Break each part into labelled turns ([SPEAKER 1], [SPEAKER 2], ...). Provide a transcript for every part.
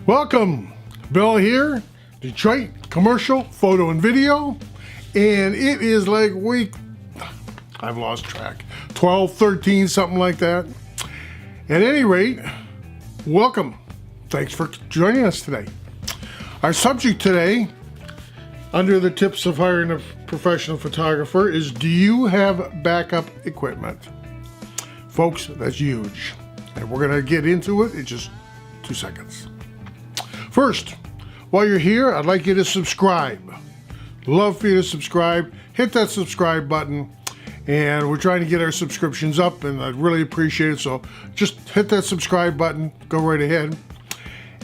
[SPEAKER 1] Welcome, Bill here, Detroit Commercial Photo and Video, and it is like week, I've lost track, 12, 13, something like that. At any rate, welcome. Thanks for joining us today. Our subject today, under the tips of hiring a professional photographer, is do you have backup equipment? Folks, that's huge. And we're going to get into it in just 2 seconds. First, while you're here, I'd like you to subscribe. Love for you to subscribe. Hit that subscribe button. And we're trying to get our subscriptions up, and I'd really appreciate it. So just hit that subscribe button. Go right ahead.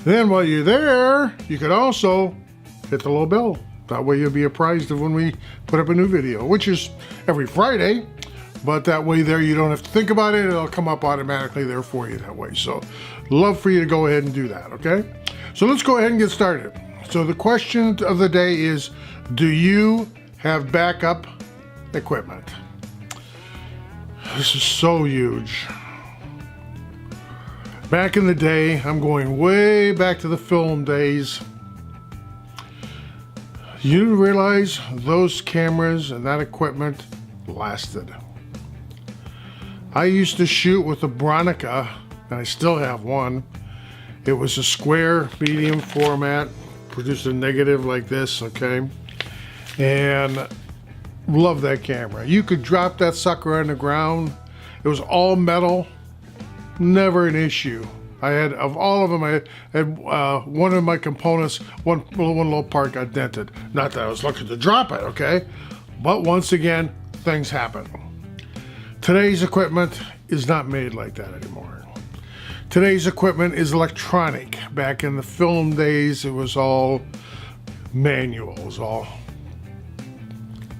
[SPEAKER 1] Then while you're there, you can also hit the little bell. That way you'll be apprised of when we put up a new video, which is every Friday. But that way there you don't have to think about it. It'll come up automatically there for you that way. So love for you to go ahead and do that, okay? So let's go ahead and get started. So the question of the day is, do you have backup equipment? This is so huge. Back in the day, I'm going way back to the film days. You realize those cameras and that equipment lasted. I used to shoot with a Bronica, and I still have one. It was a square medium format, produced a negative like this, okay? And love that camera. You could drop that sucker on the ground. It was all metal, never an issue. I had, of all of them, I had one of my components, one little part got dented. Not that I was looking to drop it, okay? But once again, things happen. Today's equipment is not made like that anymore. Today's equipment is electronic. Back in the film days, it was all manual. It was all,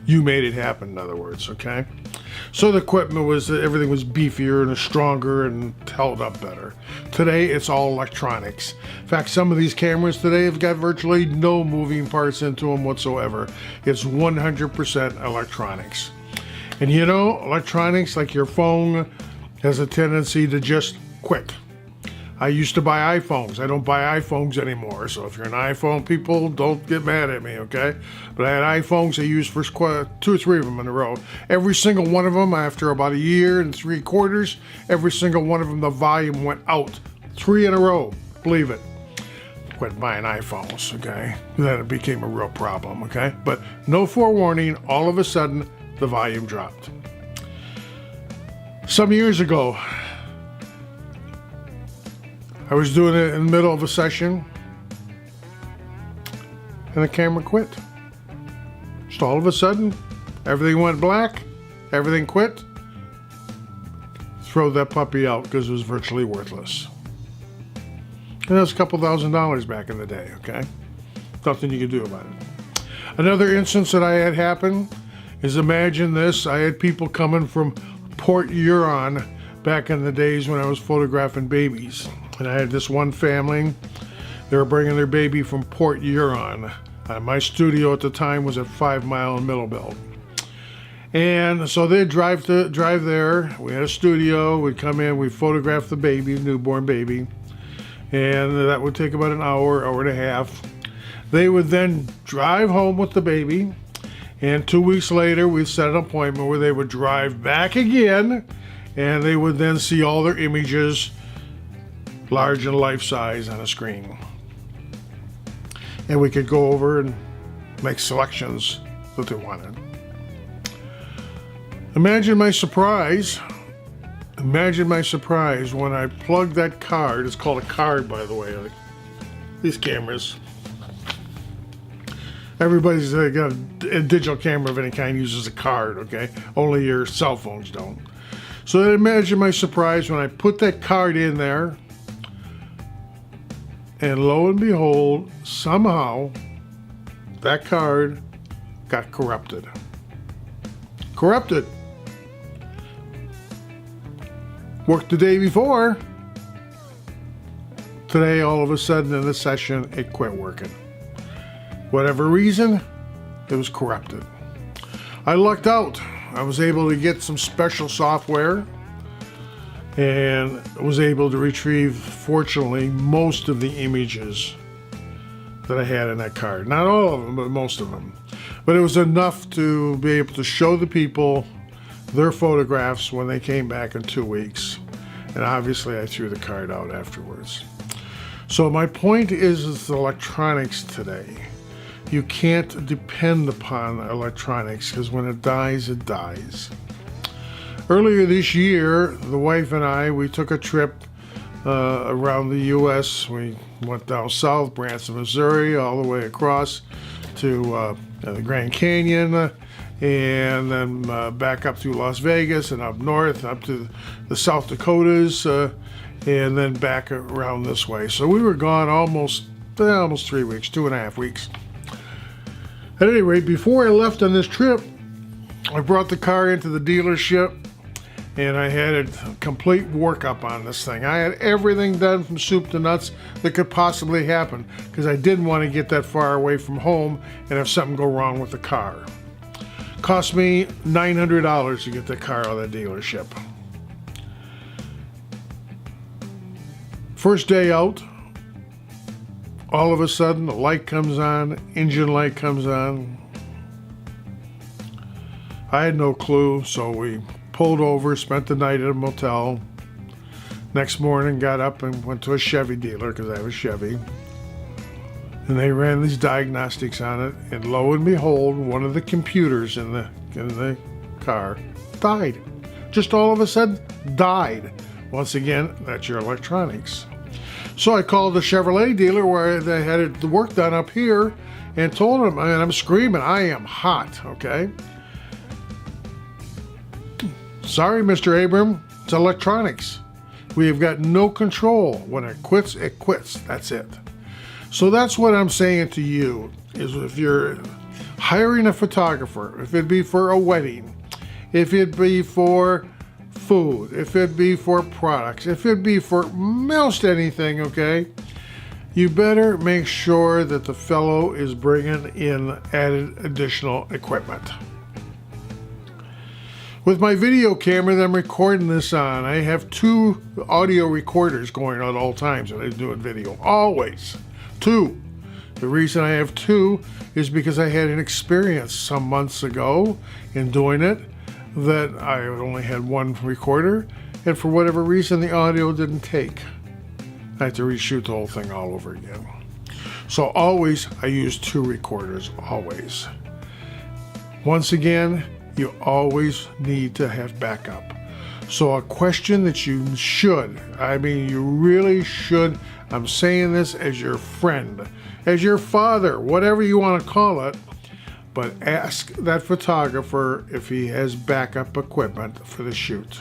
[SPEAKER 1] you made it happen, in other words, okay? So the equipment was, everything was beefier and stronger and held up better. Today, it's all electronics. In fact, some of these cameras today have got virtually no moving parts into them whatsoever. It's 100% electronics. And you know, electronics, like your phone, has a tendency to just quit. I used to buy iPhones. I don't buy iPhones anymore. So if you're an iPhone people, don't get mad at me, okay? But I had iPhones I used for 2 or 3 of them in a row. Every single one of them, after about 1 year and 3 quarters, every single one of them, the volume went out. 3 in a row, believe it. Quit buying iPhones, okay? Then it became a real problem, okay? But no forewarning, all of a sudden, the volume dropped. Some years ago, I was doing it in the middle of a session, and the camera quit. Just all of a sudden, everything went black, everything quit. Throw that puppy out because it was virtually worthless. And that was a couple $1,000s back in the day, okay? Nothing you could do about it. Another instance that I had happen is, imagine this, I had people coming from Port Huron back in the days when I was photographing babies. And I had this one family, they were bringing their baby from Port Huron. My studio at the time was at 5 Mile and Middlebelt. And so they'd drive there. We had a studio, we'd come in, we'd photograph the baby, newborn baby. And that would take about an hour, hour and a half. They would then drive home with the baby. And 2 weeks later, we'd set an appointment where they would drive back again. And they would then see all their images, large and life size, on a screen. And we could go over and make selections that they wanted. Imagine my surprise when I plugged that card. It's called a card, by the way, like these cameras. Everybody's got a digital camera of any kind uses a card, okay? Only your cell phones don't. So imagine my surprise when I put that card in there, and lo and behold, somehow that card got corrupted. Worked the day before. Today, all of a sudden in the session, it quit working. Whatever reason, it was corrupted. I lucked out. I was able to get some special software and was able to retrieve, fortunately, most of the images that I had in that card. Not all of them, but most of them. But it was enough to be able to show the people their photographs when they came back in 2 weeks. And obviously I threw the card out afterwards. So my point is the electronics today. You can't depend upon electronics because when it dies, it dies. Earlier this year, the wife and I, we took a trip around the U.S. We went down south, Branson, Missouri, all the way across to the Grand Canyon, and then back up through Las Vegas and up north, up to the South Dakotas, and then back around this way. So we were gone almost 3 weeks, 2.5 weeks. At any rate, before I left on this trip, I brought the car into the dealership and I had a complete workup on this thing. I had everything done from soup to nuts that could possibly happen because I didn't want to get that far away from home and have something go wrong with the car. Cost me $900 to get the car out of the dealership. First day out, all of a sudden the light comes on, engine light comes on. I had no clue, so we pulled over, spent the night at a motel. Next morning, got up and went to a Chevy dealer because I have a Chevy. And they ran these diagnostics on it, and lo and behold, one of the computers in the car died. Just all of a sudden, died. Once again, that's your electronics. So I called the Chevrolet dealer where they had the work done up here and told him, and I'm screaming, I am hot, okay? Sorry, Mr. Abram, it's electronics. We have got no control. When it quits, it quits. That's it. So that's what I'm saying to you, is if you're hiring a photographer, if it be for a wedding, if it be for food, if it be for products, if it be for most anything, okay, you better make sure that the fellow is bringing in added additional equipment. With my video camera that I'm recording this on, I have 2 audio recorders going at all times when I'm doing video. Always. 2. The reason I have 2 is because I had an experience some months ago in doing it that I only had 1 recorder, and for whatever reason the audio didn't take. I had to reshoot the whole thing all over again. So always I use 2 recorders, always. Once again, you always need to have backup. So a question that you should, I mean you really should, I'm saying this as your friend, as your father, whatever you want to call it, but ask that photographer if he has backup equipment for the shoot.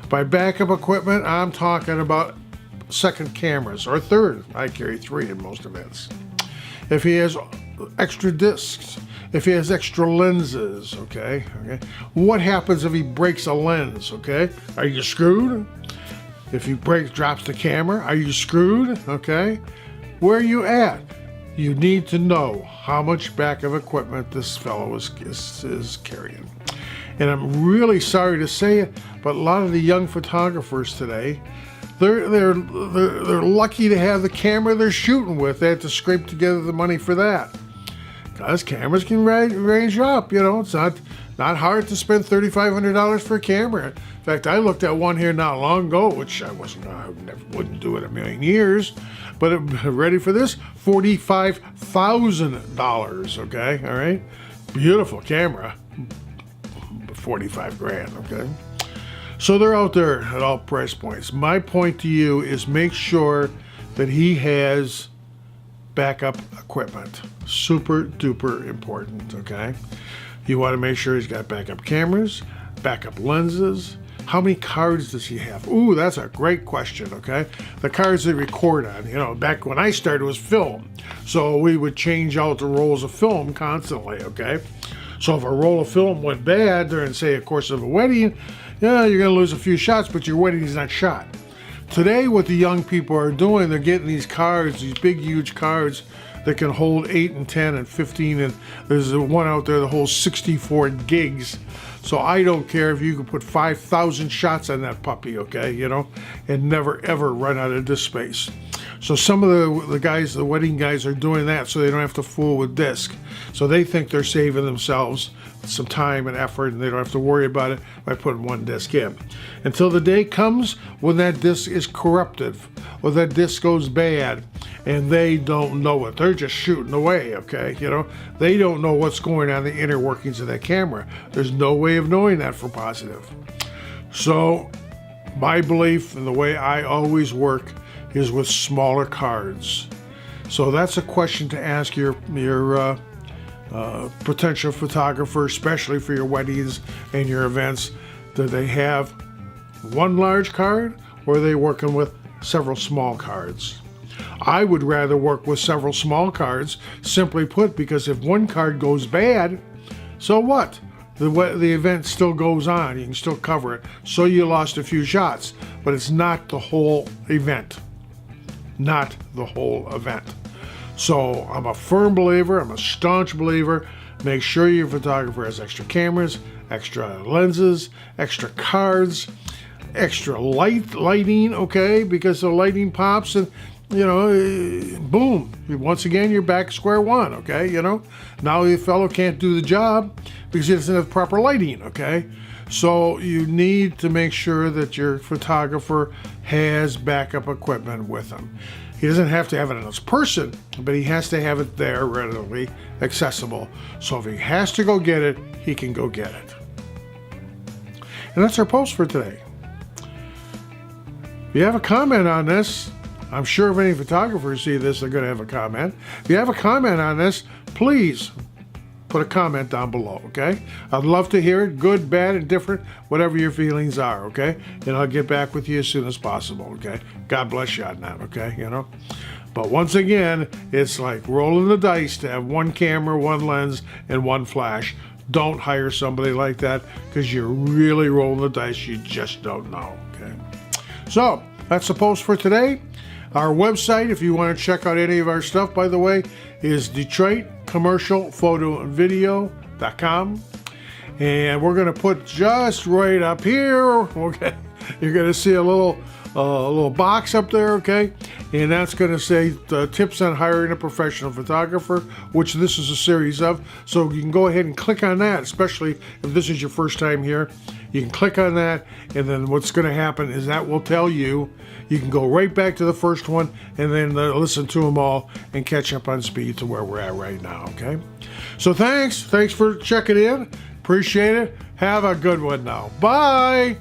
[SPEAKER 1] By backup equipment, I'm talking about second cameras or third. I carry 3 in most events. If he has extra discs, if he has extra lenses, okay? What happens if he breaks a lens, okay? Are you screwed? If he drops the camera, are you screwed, okay? Where are you at? You need to know how much backup equipment this fellow is carrying. And I'm really sorry to say it, but a lot of the young photographers today, they're lucky to have the camera they're shooting with. They have to scrape together the money for that. Because cameras can range up, you know. It's not hard to spend $3,500 for a camera. In fact, I looked at one here not long ago, which I wouldn't do it a million years. But ready for this? $45,000. Okay, all right. Beautiful camera. 45 grand. Okay. So they're out there at all price points. My point to you is make sure that he has backup equipment. Super duper important, okay? You want to make sure he's got backup cameras, backup lenses. How many cards does he have? Ooh, that's a great question, okay? The cards they record on, you know, back when I started was film. So we would change out the rolls of film constantly, okay? So if a roll of film went bad during, say, a course of a wedding, yeah, you're going to lose a few shots, but your wedding is not shot. Today, what the young people are doing, they're getting these cards, these big, huge cards that can hold 8 and 10 and 15, and there's one out there that holds 64 gigs. So I don't care if you can put 5,000 shots on that puppy, okay, you know, and never ever run out of disk space. So some of the guys, the wedding guys, are doing that so they don't have to fool with disk. So they think they're saving themselves some time and effort, and they don't have to worry about it by putting one disc in. Until the day comes when that disc is corrupted or that disc goes bad, and they don't know it. They're just shooting away, okay? You know, they don't know what's going on in the inner workings of that camera. There's no way of knowing that for positive. So my belief and the way I always work is with smaller cards. So that's a question to ask your potential photographer, especially for your weddings and your events. Do they have one large card, or are they working with several small cards? I would rather work with several small cards, simply put, because if one card goes bad, so what? The event still goes on. You can still cover it. So you lost a few shots, but it's not the whole event. Not the whole event. So I'm a firm believer, I'm a staunch believer, make sure your photographer has extra cameras, extra lenses, extra cards, extra lighting, okay, because the lighting pops and, you know, boom, once again, you're back square one, okay, you know. Now the fellow can't do the job because he doesn't have proper lighting, okay. So you need to make sure that your photographer has backup equipment with him. He doesn't have to have it on his person, but he has to have it there readily accessible. So if he has to go get it, he can go get it. And that's our post for today. If you have a comment on this, I'm sure if any photographers see this, they're going to have a comment. If you have a comment on this, please put a comment down below, okay? I'd love to hear it, good, bad, and different, whatever your feelings are, okay? And I'll get back with you as soon as possible, okay? God bless you on that, okay, you know? But once again, it's like rolling the dice to have one camera, one lens, and one flash. Don't hire somebody like that because you're really rolling the dice. You just don't know, okay? So, that's the post for today. Our website, if you want to check out any of our stuff, by the way, is DetroitCommercialPhotoAndVideo.com. And we're going to put just right up here, okay, you're going to see a little box up there, okay? And that's going to say tips on hiring a professional photographer, which this is a series of. So you can go ahead and click on that, especially if this is your first time here. You can click on that, and then what's going to happen is that will tell you, you can go right back to the first one and then listen to them all and catch up on speed to where we're at right now, okay? So thanks for checking in. Appreciate it. Have a good one now. Bye.